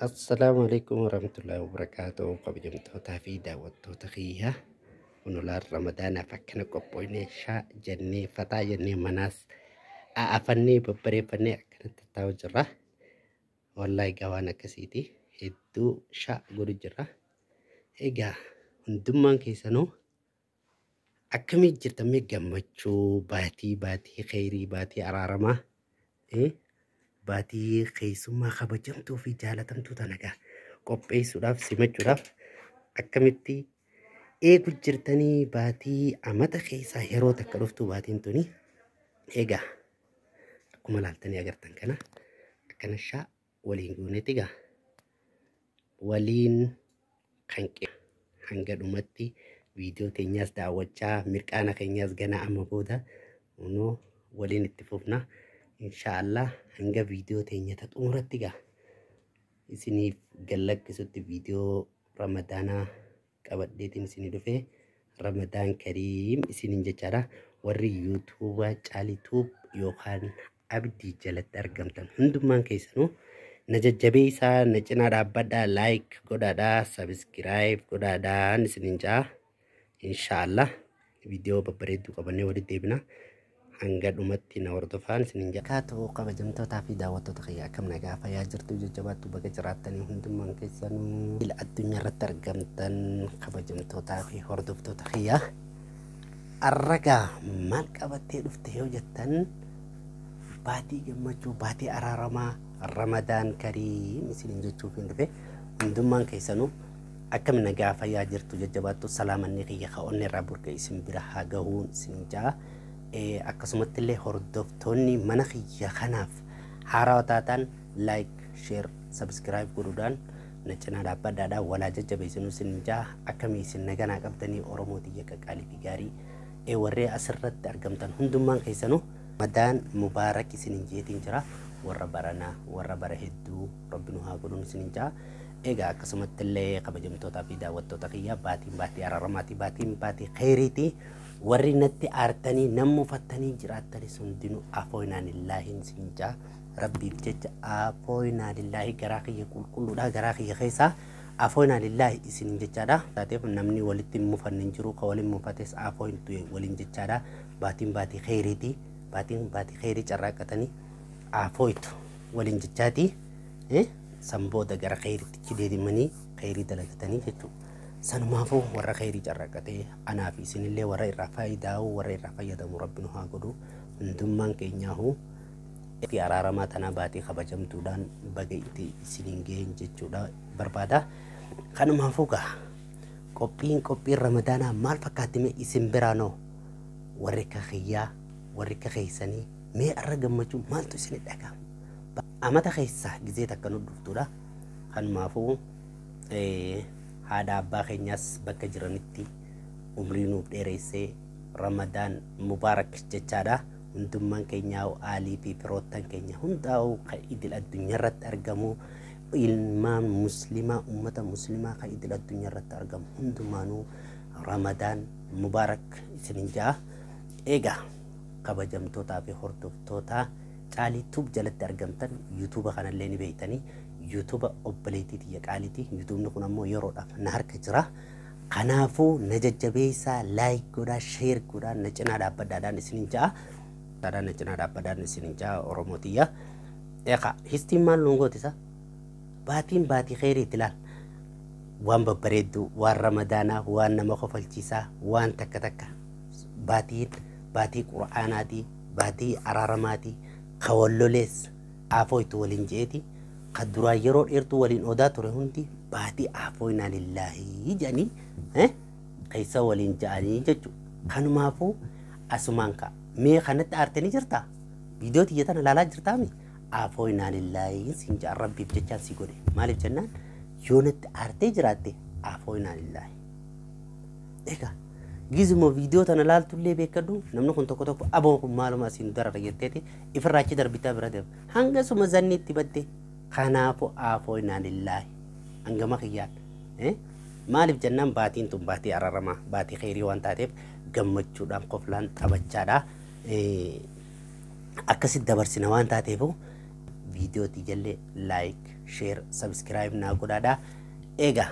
السلام عليكم ورحمة الله وبركاته قبجمتوتا في دعوتوتا خيها ونولار رمضان فكنا قبويني شاء جني فتا جني مناس أفني ببري فني كانت تتاو جرة والله قوانا كسيتي هدو شاء قولي جرة إيقا هندومان كيسانو أكمي جرتمي قمتشو باتي خيري باتي أرارما إيه باتي خيسوما خبجمتو في جالتمتو تنقا qopheessuudhaaf simachuudhaaf akkamitti eegu jirtanii baatii amata keessaa yeroo takka dhuftu baatiin tuni egaa akkuma laaltanii agartan kana akkana shaa waliin guuneeti egaa waliin kan hanga dhumatti viidiyoo teenyaas daawwachaa mirqaana keenyaas ganaa amma booda unoo waliin itti fufna inshaallah hanga viidiyoo teenya xumuratti egaa isiniif gallakkisutti viidiyoo ramadaanaa qabadheetiin isinii dhufee ramadaan kariim isiniin jechaadha warri yuutuuba caaliituub yookaan abdii jalatti argamtan hundummaan keessanuu na jajjabeessaa na cinaa dhaabbadhaa laayik godhaadhaa sabiskiraayib godhaadhaan isiniin jaa inshaallah viidiyoo babbareedduu qabannee walitti deebina hanga dhumatti na hordofaan isiniin jaakaatoo kabajamtootaa fi daawwattoota kiyyaa akkam nagaa fayyaa jirtu jajjabaattu bakka jiraattanii hundummaan keessanuu ila addunyaa irratti argamtan kabajamtootaa fi hordoftoota kiyyaa arragaa maal qabattee dhufte yoo jettan baatii gammachuu baatii araaramaa ramadaan kariim isiniin jechuuf hin dhufe hundummaan keessanuu akkam nagaa fayyaa jirtu jajjabaattu salaamanni kiyya ka'onni irraa burqa isin bira haa gahuun isiniin jaa akkasumatti illee hordoftoonni mana kiyya kanaaf haarawaa taatan laayik sheer sabskiraayib godhuudhaan na cinaa dhaabbadhaadhaa walaa jajjabeessinuu isin jaa akkamii isin naganaa qabdanii oromoo xiyya qaqqaalii fi gaarii warree asirratti argamtan hundummaan keessanuu ramadaan mubaarak isinin jeetiin jira warra baranaa warra bara hedduu rabbinu haa godhuun isinin jaa egaa akkasumatti illee kabajamtootaa fi daawwattoota kiyya baatii araaramaati baatii khayriiti warri natti aartanii nammu fattanii jiraattanii hundinuu afooynaan illaahin sinjaa rabbiif jecha afooynaan illaahi garaa kiyya qulqulluudha garaa kiyya keessaa afooynaan illaahi isin jechaadha taateef namni walitti mufannin jiru ka waliin mufates afooyntu waliin jechaadha baatii khayriiti baatii khayrii carraaqatanii afooytu waliin jechaati sambooda gara khayriitti deemanii khayrii dalagatanii jechuudha sanumaafuu warra khayrii carraaqatee anaa fi isinillee warra irraa faayidaa'u warra irraa fayyadamu rabbinu haa godhu hundummaan keenyaahu fi araaramaa tanaa baatii kabajamtuudhaan baga itti isiniin ga'een jechuudha barbaada kanumaafuu gaa qophiin ramadaanaa maal fakkaatti mee isin biraanoo warri ka khiyyaa warri ka keeysanii mee arra gammachuu maaltu isin dhaga'ama amata keessaa gizee takka nu dhuftuudha kanumaafuu haadha abbaa keenyaas bakka jiranitti umrii nuuf dheereessee ramadaan mubaarak jechaadha hundummaan keenyaa aalii fi firoottan keenya hundaa'u kan idil addunyaa irratti argamu ilmaan muslimaa ummata muslimaa kan idil addunyaa irratti argamu hundumaanuu ramadaan mubaarak isinin jaa egaa kabajamtootaa fi hordoftoota caaliituub jalatti argamtan yuutuuba kanallee ni beeytanii yuutuuba obboleettii ya qaalitii yuutuubni kun ammoo yeroodhaaf na harka jira kanaafuu na jajjabeessaa laayik godhaa sheer godhaa na cinaa dhaabbadhaadhaan isinin jaa na cinaa dhaabbadhaan isinin jaa oromootiya eeqa histiin maal lungootisa baatii khayriitti laal waan babbareeddu waan ramadaanaa waan nama kofalchiisaa waan takka baatii qura'aanaatii baatii araaramaatii kawallolees afooytu waliin jeeti قدرا يرو إرتو ولين أودات رهندي بعدي عفونا لله جاني قيسا ولين جاني جتو كانوا مافو أسمانكا مي خانت أرتني جرتا فيديو تيجتنا لا جرتا مي عفونا لله سنجا ربي بجتشان سيقولي مالك جنان يونت أرتي جراتي عفونا لله إيكا جيزمو فيديو تنا لال تولي بيكدو نمنو كنتو كتو أبو مالو ما سندر رجعتي إفراشي دربيتا برادب هنگا سمزاني تبدي kanaafuu afooynaa lillaahi hangama kiyyaan maaliif jennaan baatiin tun baatii araaramaa baatii khayrii waan taateef gammachuudhaan qoflaan taphachaadha akkasit dabarsina waan taateef فيديو تجلي لايك شير سبسكرايب ناقودا إيجا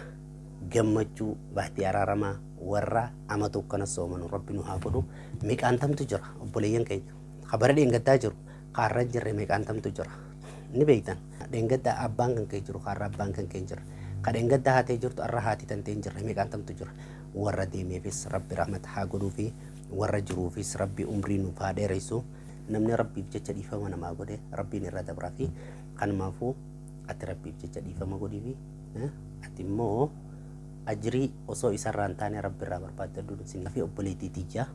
جمجو بحتي أرارما ورا أما توكنا سومن ربنا هاقولو ميك أنتم تجرا بوليين كي خبر دين قد تجرو قارن جري ميك أنتم تجرا نبيتان دين قد أبان كن كي جرو قارن أبان كن كي جرا كدين قد هاتي جرت أرهاتي تنتين جرا ميك أنتم تجرا ورا ديمي بس ربي رحمة هاقولو في ورا جرو في ربي أمري نفادي ريسو نمني ربي بجتش ديفا وانا ما قولي ربي نرد برافي كان مافو أتي ربي بجتش ديفا ما قولي في أتي مو أجري وصو إسران تاني ربي رابر بعد دودو سنة في أبوليتي تيجا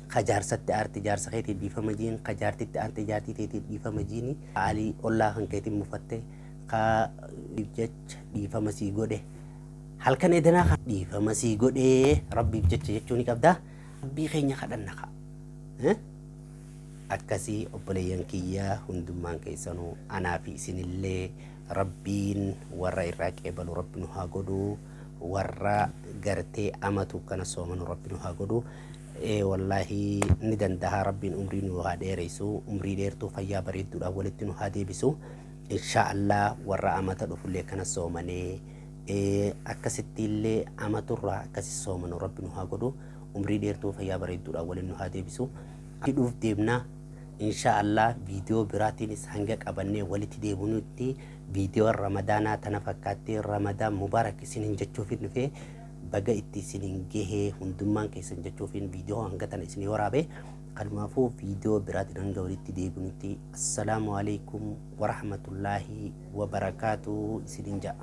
خجار ست أرتي جار سخيتي ديفا مجين خجار تي أرتي جارتي تي ديفا مجيني علي الله هنكيتي مفتة كا بجتش ديفا مسيقو ده هل كان إدنا ديفا مسيقو ده ربي بجتش جتشوني كبدا ربي خيني خدن نخا أكاسي أبوليان كيا هندمان كيسانو أنا في سن اللي ربين ورا إراك إبلو ربنا هاقودو ورا غرتي أماتو كان سومن ربنا هاقودو والله ندن دها ربين أمرين وهادي ريسو أمري ديرتو فيا بريدو أولتنو هادي بسو إن شاء الله ورا أماتا دفولي كان سومني أكاسيتي اللي أماتو را أكاسي سومن ربنا هاقودو أمري ديرتو فيا بريدو أولتنو هادي بسو كيدوف ديبنا إن شاء الله فيديو براتين سانجك أبني ولتي ديبونوتي فيديو رمضان تنفكاتي رمضان مبارك سنين جتشوفين في بقى إتي سنين جه هندمان كيسن جتشوفين فيديو هنگتن سنين ورابه قد ما فو فيديو براتين هنگا ولتي ديبونوتي السلام عليكم ورحمة الله وبركاته سنين جاء